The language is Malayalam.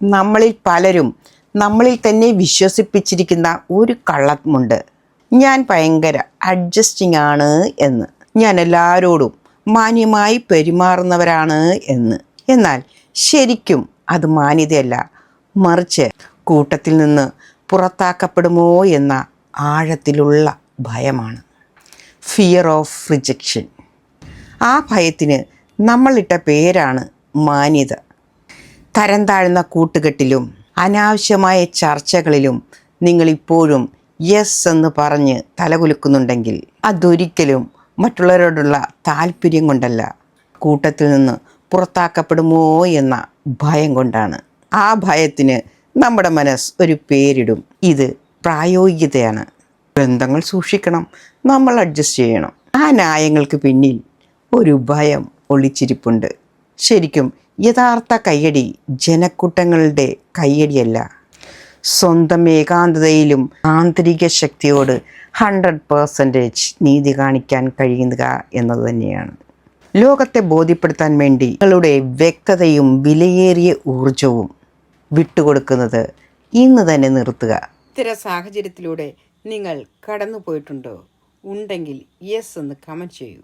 നമ്മളിൽ പലരും നമ്മളിൽ തന്നെ വിശ്വസിപ്പിച്ചിരിക്കുന്ന ഒരു കള്ളമുണ്ട്. ഞാൻ ഭയങ്കര അഡ്ജസ്റ്റിംഗ് ആണ് എന്ന്, ഞാൻ എല്ലാവരോടും മാന്യമായി പെരുമാറുന്നവരാണ് എന്ന്. എന്നാൽ ശരിക്കും അത് മാന്യതയല്ല, മറിച്ച് കൂട്ടത്തിൽ നിന്ന് പുറത്താക്കപ്പെടുമോ എന്ന ആഴത്തിലുള്ള ഭയമാണ്. Fear of rejection. ആ ഭയത്തിന് നമ്മളിട്ട പേരാണ് മാന്യത. തരം താഴ്ന്ന കൂട്ടുകെട്ടിലും അനാവശ്യമായ ചർച്ചകളിലും നിങ്ങളിപ്പോഴും യെസ് എന്ന് പറഞ്ഞ് തലകുലുക്കുന്നുണ്ടെങ്കിൽ അതൊരിക്കലും മറ്റുള്ളവരോടുള്ള താല്പര്യം കൊണ്ടല്ല, കൂട്ടത്തിൽ നിന്ന് പുറത്താക്കപ്പെടുമോ എന്ന ഭയം കൊണ്ടാണ്. ആ ഭയത്തിന് നമ്മുടെ മനസ്സ് ഒരു പേരിടും. ഇത് പ്രായോഗികതയാണ്. ബന്ധങ്ങൾ സൂക്ഷിക്കണം, നമ്മൾ അഡ്ജസ്റ്റ് ചെയ്യണം. ആ ന്യായങ്ങൾക്ക് പിന്നിൽ ഒരു ഭയം ഒളിച്ചിരിപ്പുണ്ട്. ശരിക്കും യഥാർത്ഥ കയ്യടി ജനക്കൂട്ടങ്ങളുടെ കയ്യടിയല്ല, സ്വന്തം ഏകാന്തതയിലും ആന്തരിക ശക്തിയോട് 100% നീതി കാണിക്കാൻ കഴിയുക എന്നത് തന്നെയാണ്. ലോകത്തെ ബോധ്യപ്പെടുത്താൻ വേണ്ടി നിങ്ങളുടെ വ്യക്തതയും വിലയേറിയ ഊർജവും വിട്ടുകൊടുക്കുന്നത് ഇന്ന് തന്നെ നിർത്തുക. ഇത്തരം സാഹചര്യത്തിലൂടെ നിങ്ങൾ കടന്നു പോയിട്ടുണ്ടോ? ഉണ്ടെങ്കിൽ യെസ് എന്ന് കമൻറ്റ് ചെയ്യൂ.